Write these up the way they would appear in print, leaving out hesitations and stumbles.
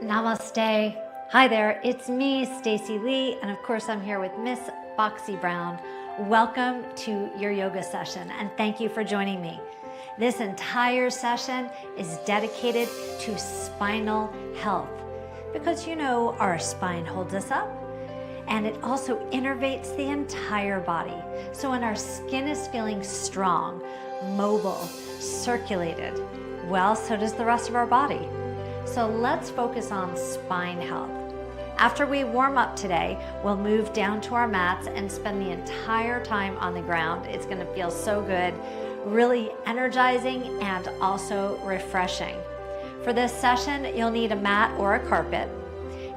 Namaste. Hi there, it's me, Stacey Lei, and of course I'm here with Miss Boxy Brown. Welcome to your yoga session, and thank you for joining me. This entire session is dedicated to spinal health because you know our spine holds us up, and it also innervates the entire body. So when our skin is feeling strong, mobile, circulated, well, so does the rest of our body. So let's focus on spine health. After we warm up today, we'll move down to our mats and spend the entire time on the ground. It's gonna feel so good, really energizing and also refreshing. For this session, you'll need a mat or a carpet.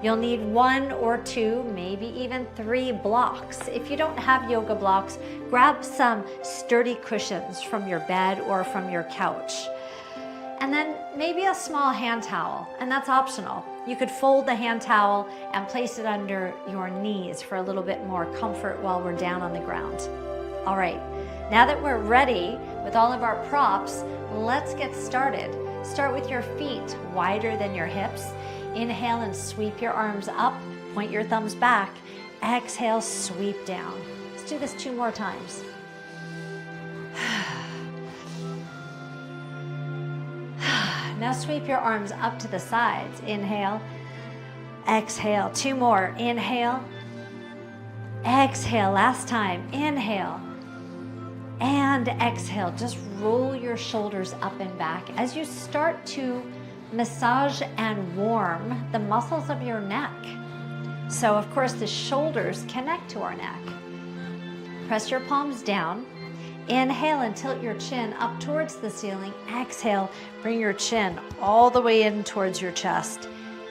You'll need 1 or 2, maybe even 3 blocks. If you don't have yoga blocks, grab some sturdy cushions from your bed or from your couch. And then maybe a small hand towel, and that's optional. You could fold the hand towel and place it under your knees for a little bit more comfort while we're down on the ground. All right, now that we're ready with all of our props, let's get started. Start with your feet wider than your hips. Inhale and sweep your arms up, point your thumbs back. Exhale, sweep down. Let's do this 2 more times. Now sweep your arms up to the sides. Inhale, exhale. 2 more. Inhale, exhale. Last time. Inhale and exhale. Just roll your shoulders up and back as you start to massage and warm the muscles of your neck. So of course the shoulders connect to our neck. Press your palms down. Inhale and tilt your chin up towards the ceiling. Exhale, bring your chin all the way in towards your chest.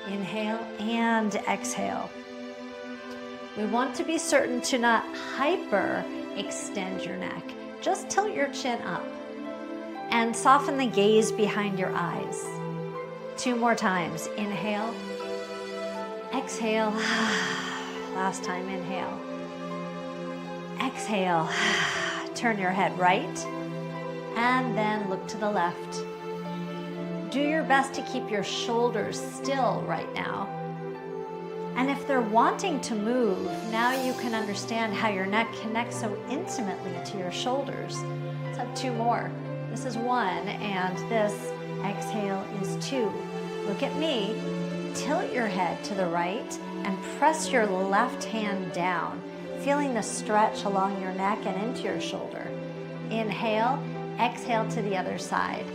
Inhale and exhale. We want to be certain to not hyper extend your neck. Just tilt your chin up and soften the gaze behind your eyes. 2 more times. Inhale, exhale. Last time, inhale, exhale. Turn your head right and then look to the left. Do your best to keep your shoulders still right now. And if they're wanting to move, now you can understand how your neck connects so intimately to your shoulders. Let's have 2 more. This is 1 and this exhale is 2. Look at me. Tilt your head to the right and press your left hand down, feeling the stretch along your neck and into your shoulder. Inhale, exhale to the other side.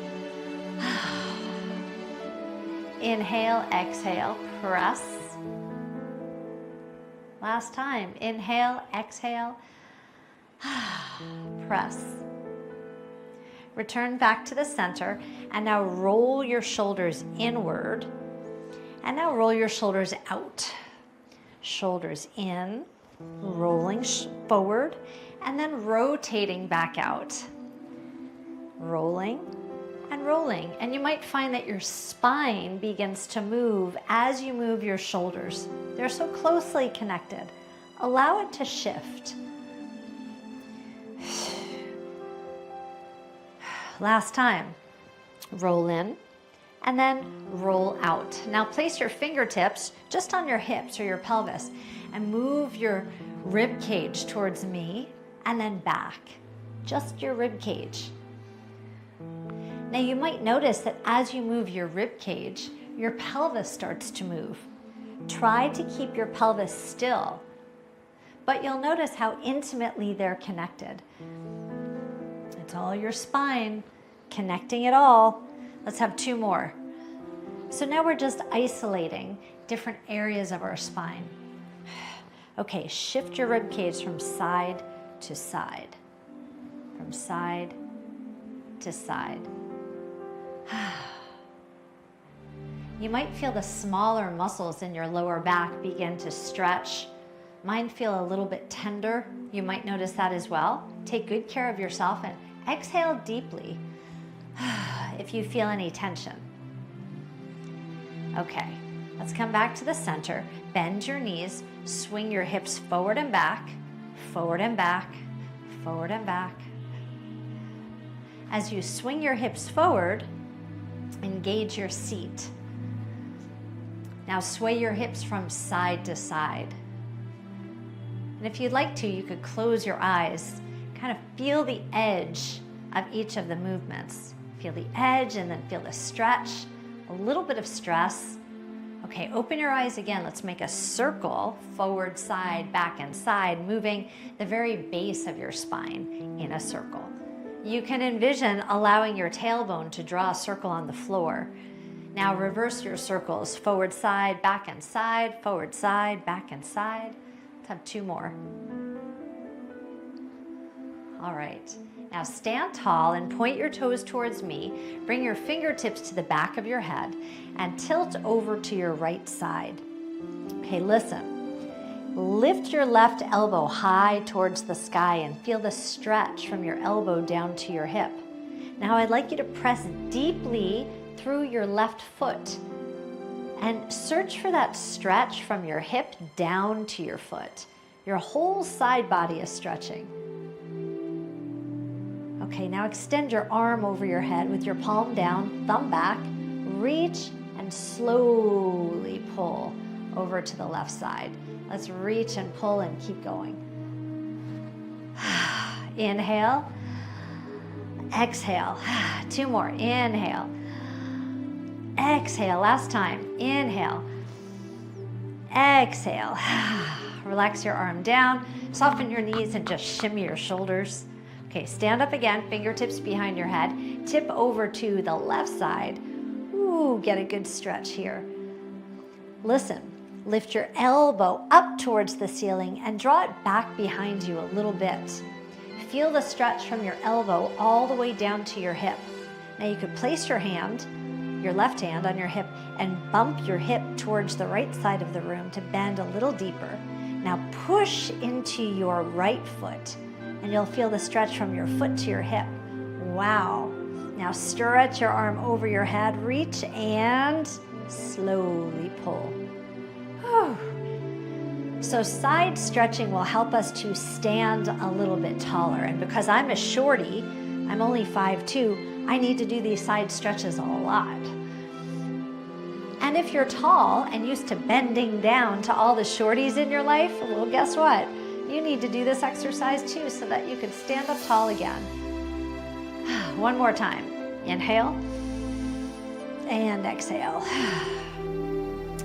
Inhale, exhale, press. Last time, inhale, exhale, press. Return back to the center and now roll your shoulders inward and now roll your shoulders out. Shoulders in, rolling forward, and then rotating back out. Rolling and rolling. And you might find that your spine begins to move as you move your shoulders. They're so closely connected. Allow it to shift. Last time. Roll in and then roll out. Now place your fingertips just on your hips or your pelvis and move your rib cage towards me and then back. Just your rib cage. Now you might notice that as you move your rib cage, your pelvis starts to move. Try to keep your pelvis still, but you'll notice how intimately they're connected. It's all your spine, connecting it all. Let's have 2 more. So now we're just isolating different areas of our spine. Okay, shift your rib cage from side to side. From side to side. You might feel the smaller muscles in your lower back begin to stretch. Mine feel a little bit tender. You might notice that as well. Take good care of yourself and exhale deeply if you feel any tension. Okay, let's come back to the center. Bend your knees, swing your hips forward and back, forward and back, forward and back. As you swing your hips forward, engage your seat. Now sway your hips from side to side. And if you'd like to, you could close your eyes, kind of feel the edge of each of the movements. Feel the edge and then feel the stretch, a little bit of stress. Okay, open your eyes again. Let's make a circle, forward, side, back, and side, moving the very base of your spine in a circle. You can envision allowing your tailbone to draw a circle on the floor. Now reverse your circles, forward, side, back, and side, forward, side, back, and side. Let's have 2 more. All right. Now stand tall and point your toes towards me. Bring your fingertips to the back of your head and tilt over to your right side. Okay, listen. Lift your left elbow high towards the sky and feel the stretch from your elbow down to your hip. Now I'd like you to press deeply through your left foot and search for that stretch from your hip down to your foot. Your whole side body is stretching. Okay, now extend your arm over your head with your palm down, thumb back, reach and slowly pull over to the left side. Let's reach and pull and keep going. Inhale, exhale. 2 more, inhale, exhale. Last time, inhale, exhale. Relax your arm down, soften your knees and just shimmy your shoulders. Okay, stand up again, fingertips behind your head, tip over to the left side. Ooh, get a good stretch here. Listen, lift your elbow up towards the ceiling and draw it back behind you a little bit. Feel the stretch from your elbow all the way down to your hip. Now you could place your hand, your left hand on your hip and bump your hip towards the right side of the room to bend a little deeper. Now push into your right foot and you'll feel the stretch from your foot to your hip. Wow. Now stretch your arm over your head, reach and slowly pull. Whew. So side stretching will help us to stand a little bit taller. And because I'm a shorty, I'm only 5'2", I need to do these side stretches a lot. And if you're tall and used to bending down to all the shorties in your life, well, guess what? You need to do this exercise too so that you can stand up tall again. One more time. Inhale and exhale.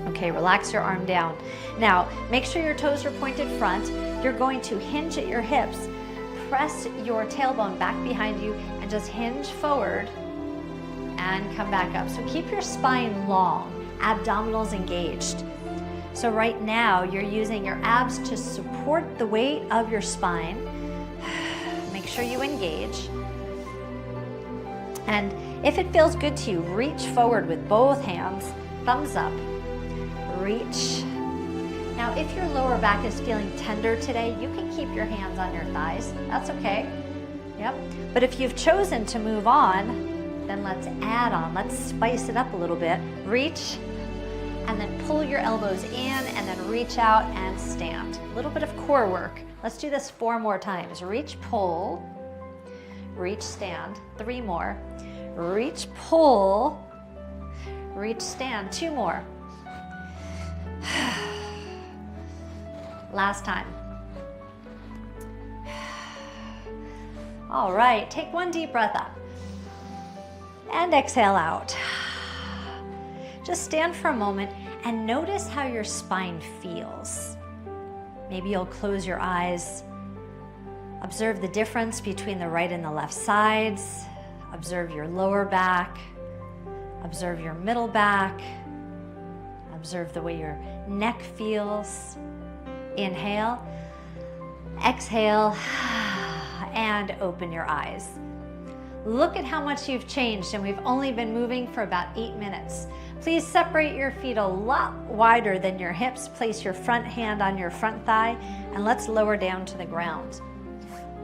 Okay, relax your arm down. Now, make sure your toes are pointed front. You're going to hinge at your hips. Press your tailbone back behind you and just hinge forward and come back up. So keep your spine long, abdominals engaged. So right now, you're using your abs to support the weight of your spine. Make sure you engage. And if it feels good to you, reach forward with both hands, thumbs up, reach. Now, if your lower back is feeling tender today, you can keep your hands on your thighs. That's okay. Yep. But if you've chosen to move on, then let's add on. Let's spice it up a little bit. Reach. And then pull your elbows in and then reach out and stand. A little bit of core work. Let's do this 4 more times. Reach, pull, reach, stand. 3 more. Reach, pull, reach, stand. 2 more. Last time. All right, take 1 deep breath up and exhale out. Just stand for a moment and notice how your spine feels. Maybe you'll close your eyes. Observe the difference between the right and the left sides. Observe your lower back. Observe your middle back. Observe the way your neck feels. Inhale, exhale, and open your eyes. Look at how much you've changed, and we've only been moving for about 8 minutes. Please separate your feet a lot wider than your hips. Place your front hand on your front thigh, and let's lower down to the ground.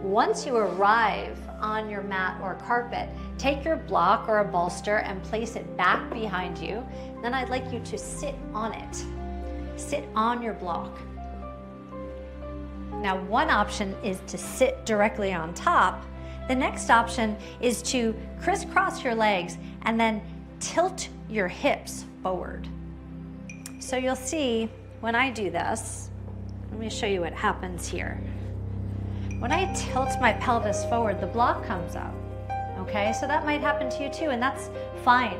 Once you arrive on your mat or carpet, take your block or a bolster and place it back behind you. Then I'd like you to sit on it. Sit on your block. Now, one option is to sit directly on top. The next option is to crisscross your legs and then tilt your hips forward. So you'll see when I do this, let me show you what happens here. When I tilt my pelvis forward, the block comes up, okay? So that might happen to you too, and that's fine,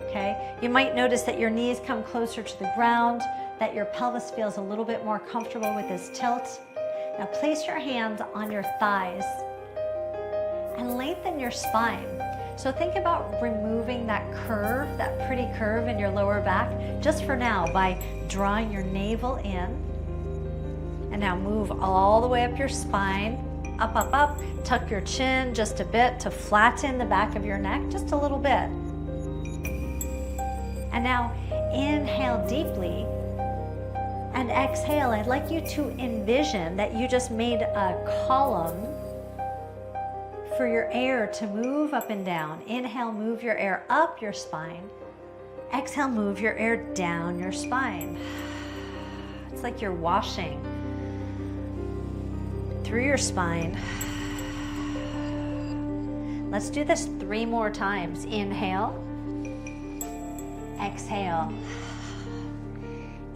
okay? You might notice that your knees come closer to the ground, that your pelvis feels a little bit more comfortable with this tilt. Now place your hands on your thighs and lengthen your spine. So think about removing that curve, that pretty curve in your lower back, just for now by drawing your navel in. And now move all the way up your spine, up, up, up. Tuck your chin just a bit to flatten the back of your neck, just a little bit. And now inhale deeply and exhale. I'd like you to envision that you just made a column for your air to move up and down. Inhale, move your air up your spine. Exhale, move your air down your spine. It's like you're washing through your spine. Let's do this 3 more times. Inhale, exhale,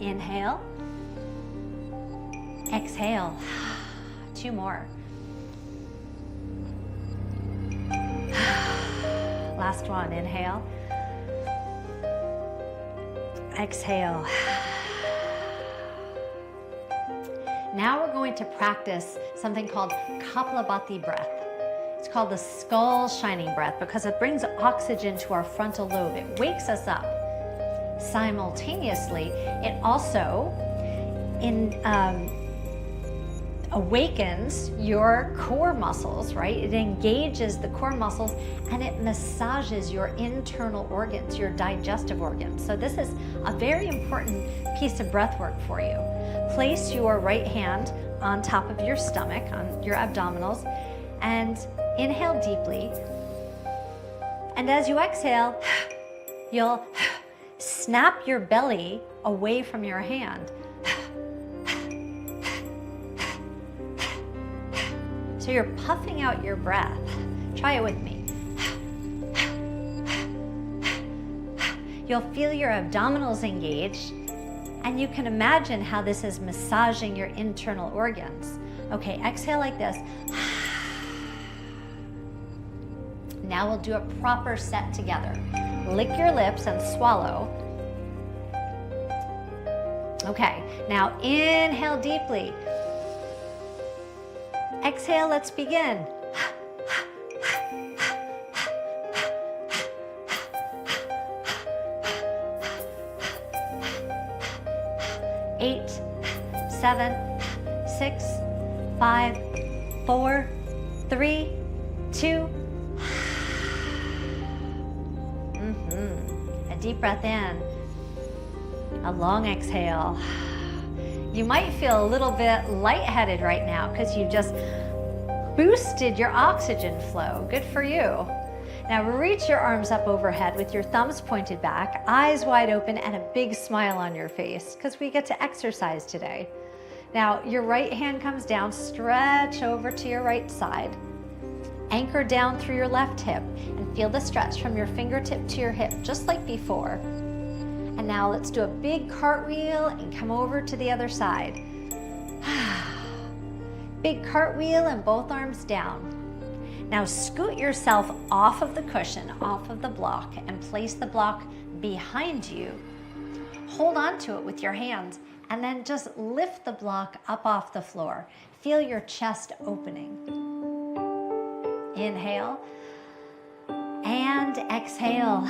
inhale, exhale. 2 more. Last one, inhale, exhale. Now we're going to practice something called Kapalabhati breath. It's called the skull shining breath because it brings oxygen to our frontal lobe. It wakes us up. Simultaneously, it also awakens your core muscles, right? It engages the core muscles and it massages your internal organs, your digestive organs. So this is a very important piece of breath work for you. Place your right hand on top of your stomach, on your abdominals, and inhale deeply. And as you exhale, you'll snap your belly away from your hand. So you're puffing out your breath. Try it with me. You'll feel your abdominals engaged, and you can imagine how this is massaging your internal organs. Okay, exhale like this. Now we'll do a proper set together. Lick your lips and swallow. Okay, now inhale deeply. Exhale, let's begin. 8, 7, 6, 5, 4, 3, 2. A deep breath in. A long exhale. You might feel a little bit lightheaded right now because you just boosted your oxygen flow. Good for you. Now reach your arms up overhead with your thumbs pointed back, eyes wide open, and a big smile on your face because we get to exercise today. Now your right hand comes down, stretch over to your right side, anchor down through your left hip, and feel the stretch from your fingertip to your hip, just like before. And now let's do a big cartwheel and come over to the other side. Big cartwheel and both arms down. Now scoot yourself off of the cushion, off of the block, and place the block behind you. Hold on to it with your hands and then just lift the block up off the floor. Feel your chest opening. Inhale and exhale.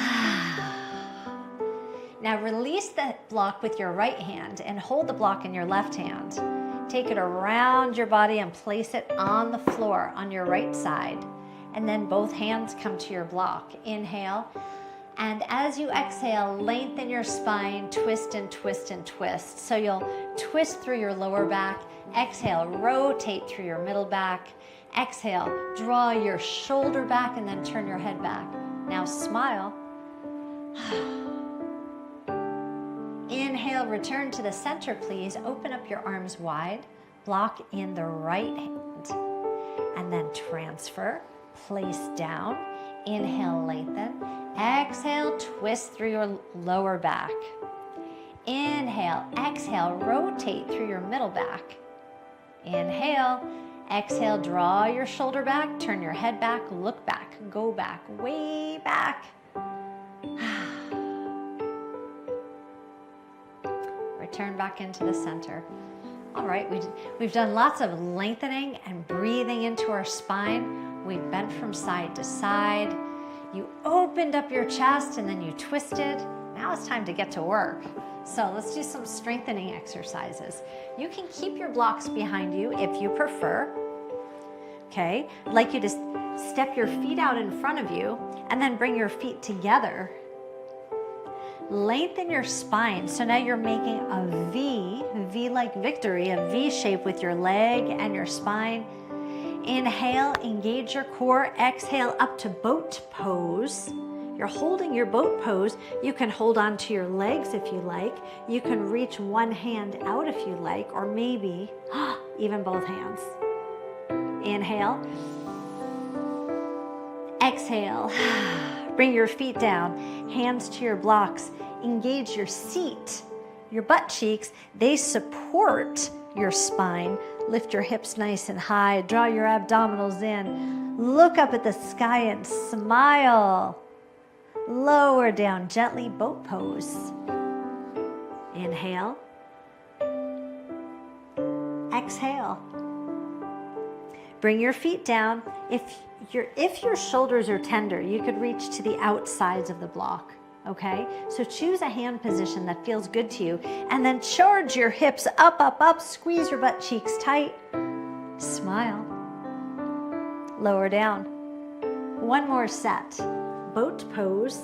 Now release the block with your right hand and hold the block in your left hand. Take it around your body and place it on the floor on your right side. And then both hands come to your block. Inhale. And as you exhale, lengthen your spine, twist and twist and twist. So you'll twist through your lower back. Exhale, rotate through your middle back. Exhale, draw your shoulder back and then turn your head back. Now smile. Inhale, return to the center, please. Open up your arms wide. Block in the right hand. And then transfer, place down. Inhale, lengthen. Exhale, twist through your lower back. Inhale, exhale, rotate through your middle back. Inhale, exhale, draw your shoulder back, turn your head back, look back, go back, way back. Return back into the center. All right, we've done lots of lengthening and breathing into our spine. We bent from side to side. You opened up your chest and then you twisted. Now it's time to get to work. So let's do some strengthening exercises. You can keep your blocks behind you if you prefer. Okay, I'd like you to step your feet out in front of you and then bring your feet together. Lengthen your spine. So now you're making a V like victory, a V shape with your leg and your spine. Inhale, engage your core. Exhale, up to boat pose. You're holding your boat pose. You can hold on to your legs if you like. You can reach one hand out if you like, or maybe even both hands. Inhale. Exhale. Bring your feet down, hands to your blocks. Engage your seat, your butt cheeks. They support your spine. Lift your hips nice and high. Draw your abdominals in. Look up at the sky and smile. Lower down gently, boat pose. Inhale. Exhale. Bring your feet down. If your shoulders are tender, you could reach to the outsides of the block, okay? So choose a hand position that feels good to you, and then charge your hips up, up, up. Squeeze your butt cheeks tight. Smile. Lower down. One more set. Boat pose.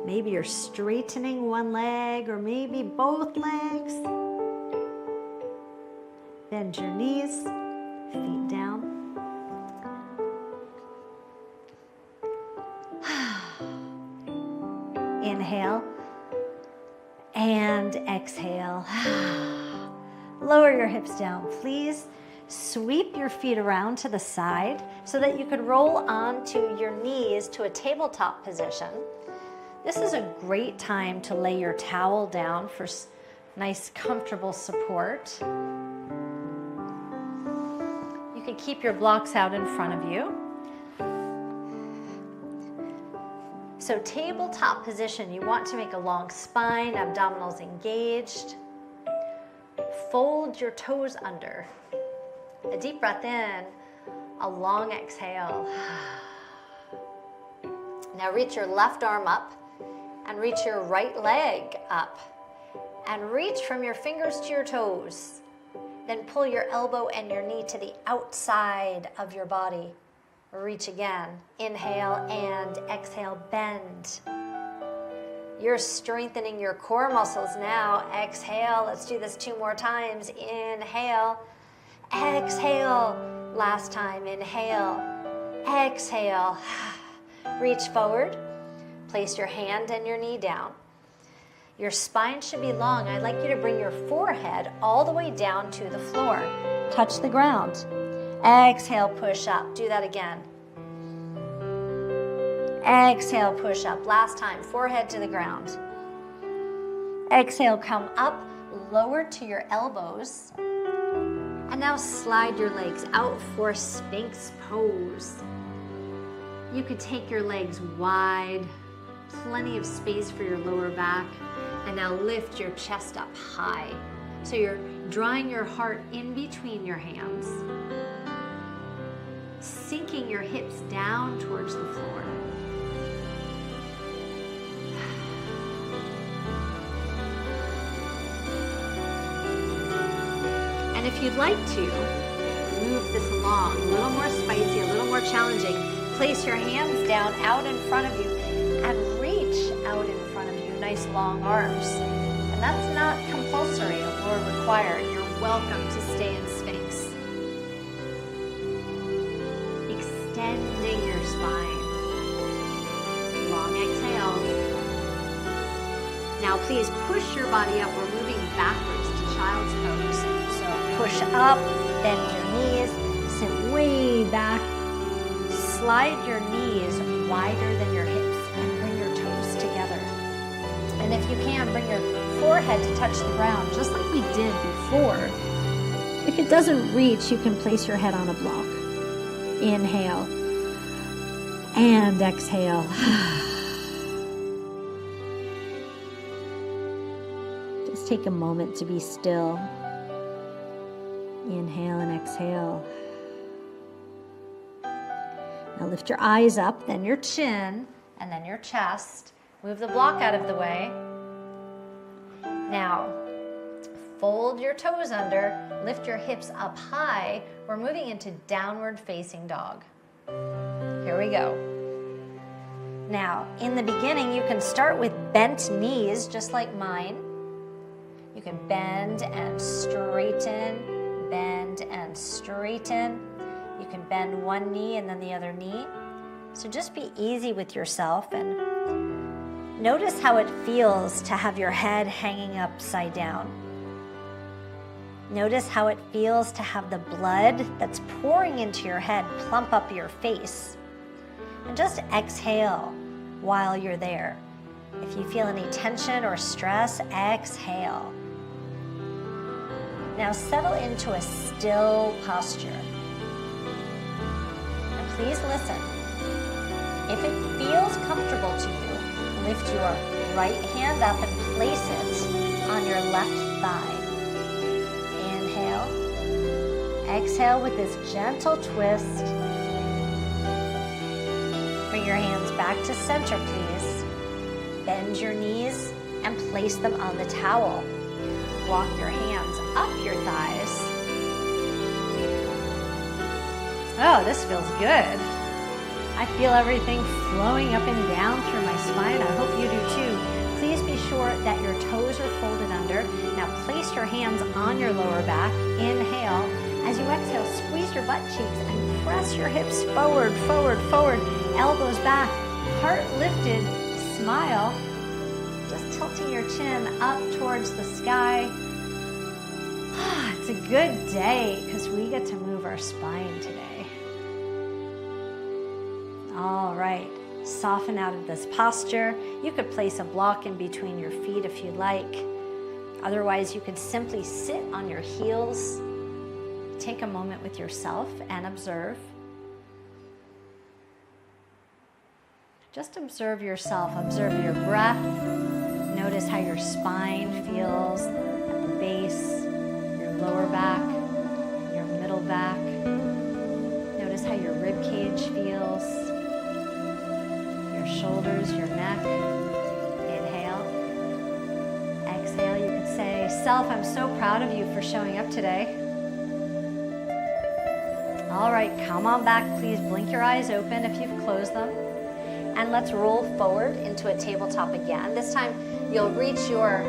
Maybe you're straightening one leg or maybe both legs. Bend your knees, feet down. Inhale and exhale. Lower your hips down, please. Sweep your feet around to the side so that you could roll onto your knees to a tabletop position. This is a great time to lay your towel down for nice, comfortable support. You can keep your blocks out in front of you. So tabletop position, you want to make a long spine, abdominals engaged. Fold your toes under. A deep breath in, a long exhale. Now reach your left arm up and reach your right leg up. And reach from your fingers to your toes. Then pull your elbow and your knee to the outside of your body. Reach again. Inhale and exhale, bend. You're strengthening your core muscles now. Exhale, let's do this 2 more times. Inhale, exhale. Last time, inhale, exhale. Reach forward, place your hand and your knee down. Your spine should be long. I'd like you to bring your forehead all the way down to the floor. Touch the ground. Exhale, push up. Do that again. Exhale, push up. Last time, forehead to the ground. Exhale, come up, lower to your elbows. And now slide your legs out for Sphinx pose. You could take your legs wide, plenty of space for your lower back. And now lift your chest up high. So you're drawing your heart in between your hands. Sinking your hips down towards the floor. And if you'd like to move this along, a little more spicy, a little more challenging, place your hands down out in front of you and reach out in front of you, nice long arms. And that's not compulsory or required. You're welcome to stay in Sphinx. Extending your spine. Long exhale. Now please push your body up. We're moving backwards to child's pose. So push up, bend your knees, sit way back. Slide your knees wider than your hips and bring your toes together. And if you can, bring your forehead to touch the ground, just like we did before. If it doesn't reach, you can place your head on a block. Inhale and exhale. Just take a moment to be still. Inhale and exhale. Now lift your eyes up, then your chin, and then your chest. Move the block out of the way. Now, fold your toes under, lift your hips up high. We're moving into downward facing dog. Here we go. Now, in the beginning, you can start with bent knees, just like mine. You can bend and straighten, bend and straighten. You can bend one knee and then the other knee. So just be easy with yourself and notice how it feels to have your head hanging upside down. Notice how it feels to have the blood that's pouring into your head plump up your face. And just exhale while you're there. If you feel any tension or stress, exhale. Now settle into a still posture. And please listen. If it feels comfortable to you, lift your right hand up and place it on your left thigh. Inhale. Exhale with this gentle twist. Bring your hands back to center, please. Bend your knees and place them on the towel. Walk your hands up your thighs. Oh, this feels good. I feel everything flowing up and down through my spine. I hope you do too. Please be sure that your toes are folded under. Now place your hands on your lower back. Inhale. As you exhale, squeeze your butt cheeks and press your hips forward, forward, forward. Elbows back, heart lifted, smile. Just tilting your chin up towards the sky. It's a good day because we get to move our spine today. All right, soften out of this posture. You could place a block in between your feet if you'd like. Otherwise, you could simply sit on your heels. Take a moment with yourself and observe. Just observe yourself, observe your breath. Notice how your spine feels at the base, your lower back, your middle back. Notice how your rib cage feels, your shoulders, your neck. Inhale. Exhale. You can say, self, I'm so proud of you for showing up today. All right, come on back. Please blink your eyes open if you've closed them. And let's roll forward into a tabletop again. This time, you'll reach your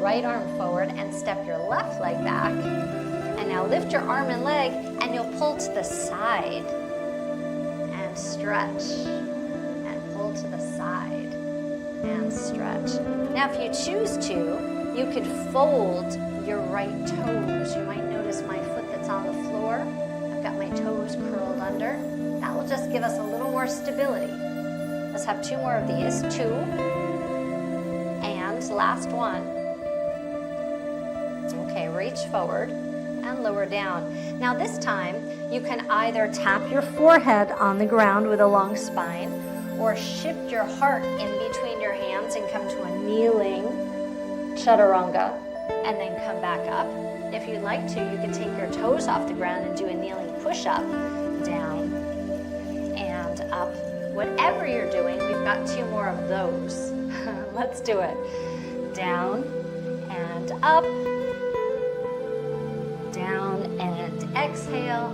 right arm forward and step your left leg back. And now lift your arm and leg, and you'll pull to the side and stretch. And pull to the side and stretch. Now, if you choose to, you could fold your right toes. You might notice my foot that's on the floor. I've got my toes curled under. That will just give us a little more stability. Let's have two more of these. 2. And last one. Okay, reach forward and lower down. Now this time, you can either tap your forehead on the ground with a long spine or shift your heart in between your hands and come to a kneeling chaturanga and then come back up. If you'd like to, you can take your toes off the ground and do a kneeling push-up. Down and up. Whatever you're doing, we've got 2 more of those. Let's do it. Down and up. Down and exhale.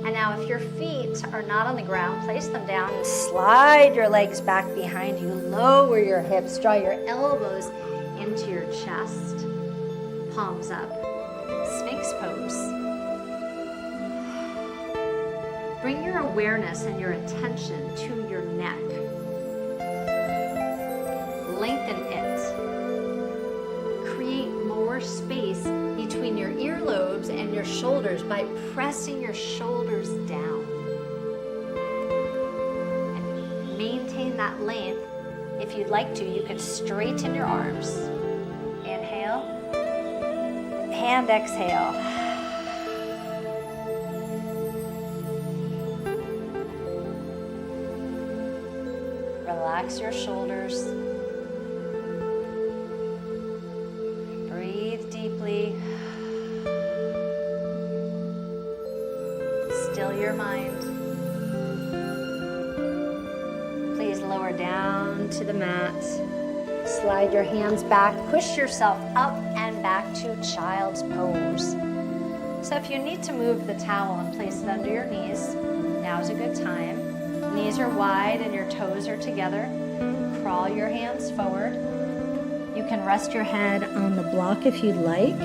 And now if your feet are not on the ground, place them down and slide your legs back behind you. Lower your hips, draw your elbows into your chest. Palms up. Sphinx pose. Bring your awareness and your attention to your neck. Lengthen it. Create more space between your earlobes and your shoulders by pressing your shoulders down. And maintain that length. If if you'd like to, you can straighten your arms. Inhale and exhale. Relax your shoulders. Breathe deeply. Still your mind. Please lower down to the mat. Slide your hands back. Push yourself up and back to child's pose. So if you need to move the towel and place it under your knees, now's a good time. Knees are wide and your toes are together. Crawl your hands forward. You can rest your head on the block if you'd like.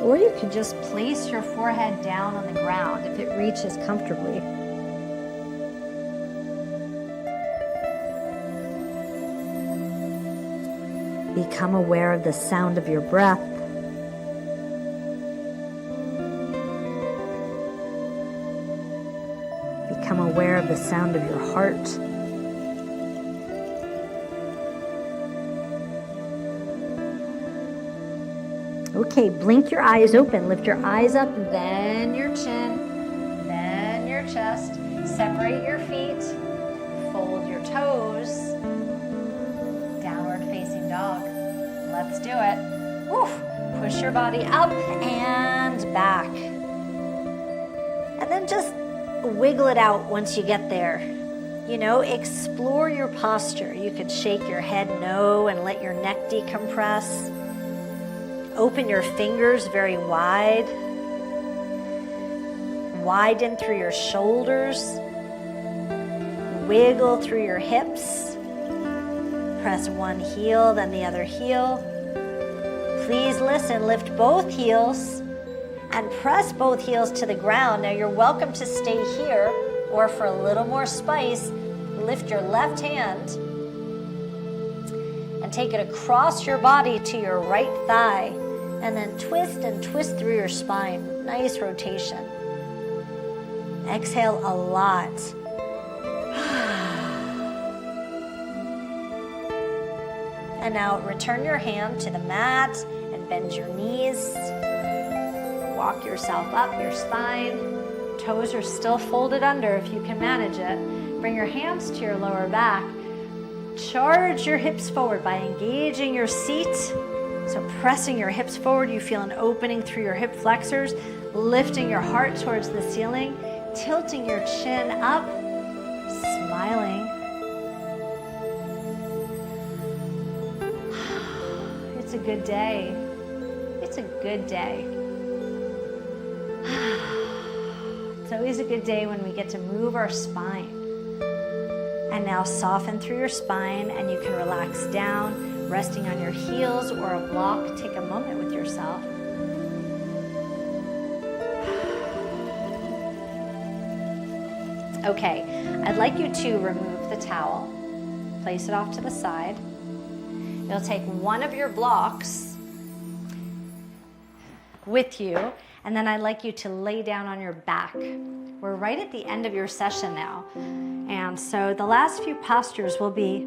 Or you could just place your forehead down on the ground if it reaches comfortably. Become aware of the sound of your breath. Become aware of the sound of your heart. Okay, blink your eyes open. Lift your eyes up, then your chin, then your chest. Separate your feet. Fold your toes. Downward facing dog. Let's do it. Woof. Push your body up and back. And then just wiggle it out once you get there. You know, explore your posture. You could shake your head no and let your neck decompress. Open your fingers very wide. Widen through your shoulders. Wiggle through your hips. Press one heel, then the other heel. Please listen, lift both heels and press both heels to the ground. Now you're welcome to stay here, or for a little more spice, lift your left hand and take it across your body to your right thigh, and then twist and twist through your spine. Nice rotation. Exhale a lot. And now return your hand to the mat and bend your knees. Walk yourself up your spine. Toes are still folded under if you can manage it. Bring your hands to your lower back. Charge your hips forward by engaging your seat. So pressing your hips forward, you feel an opening through your hip flexors, lifting your heart towards the ceiling, tilting your chin up, smiling. It's a good day. It's a good day. It's always a good day when we get to move our spine. And now soften through your spine, and you can relax down, resting on your heels or a block. Take a moment with yourself. Okay, I'd like you to remove the towel, place it off to the side. You'll take one of your blocks with you, and then I'd like you to lay down on your back. We're right at the end of your session now, and so the last few postures will be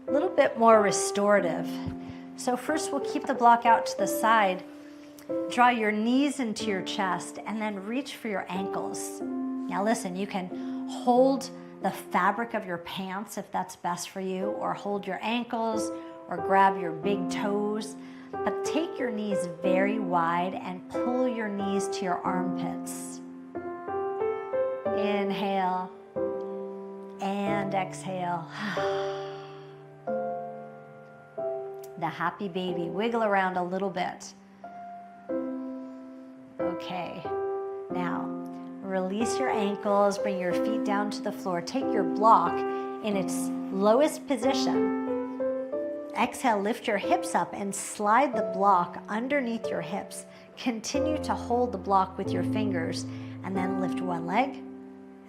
a little bit more restorative. So first we'll keep the block out to the side, draw your knees into your chest, and then reach for your ankles. Now listen, you can hold the fabric of your pants if that's best for you, or hold your ankles, or grab your big toes, but take your knees very wide and pull your knees to your armpits. Inhale and exhale. The happy baby. Wiggle around a little bit. Okay, now release your ankles, bring your feet down to the floor. Take your block in its lowest position. Exhale, lift your hips up and slide the block underneath your hips. Continue to hold the block with your fingers, and then lift one leg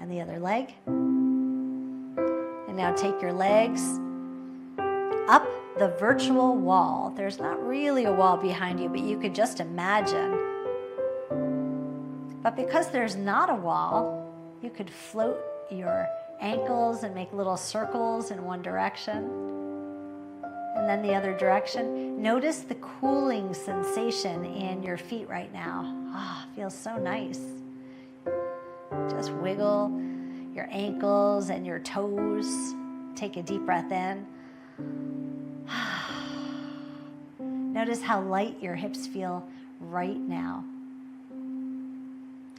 and the other leg. And now take your legs up the virtual wall. There's not really a wall behind you, but you could just imagine. But because there's not a wall, you could float your ankles and make little circles in one direction. And then the other direction. Notice the cooling sensation in your feet right now. Ah, feels so nice. Just wiggle your ankles and your toes. Take a deep breath in. Notice how light your hips feel right now.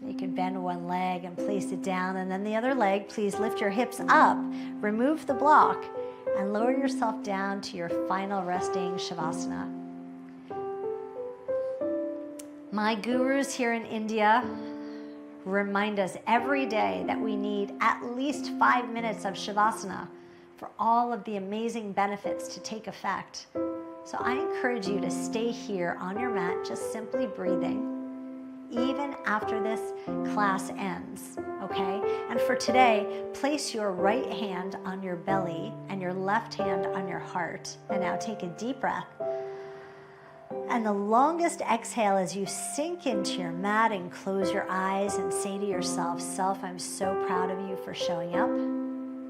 You can bend one leg and place it down, and then the other leg, please lift your hips up, remove the block, and lower yourself down to your final resting Shavasana. My gurus here in India remind us every day that we need at least 5 minutes of Shavasana for all of the amazing benefits to take effect. So I encourage you to stay here on your mat, just simply breathing, even after this class ends, okay? And for today, place your right hand on your belly and your left hand on your heart. And now take a deep breath. And the longest exhale as you sink into your mat and close your eyes and say to yourself, Self, I'm so proud of you for showing up.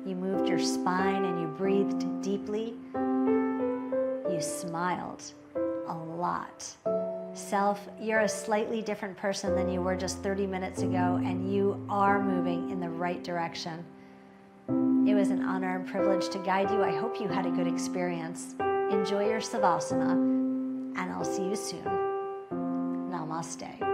You moved your spine and you breathed deeply. You smiled a lot. Self, you're a slightly different person than you were just 30 minutes ago, and you are moving in the right direction. It was an honor and privilege to guide you. I hope you had a good experience. Enjoy your Savasana, and I'll see you soon. Namaste.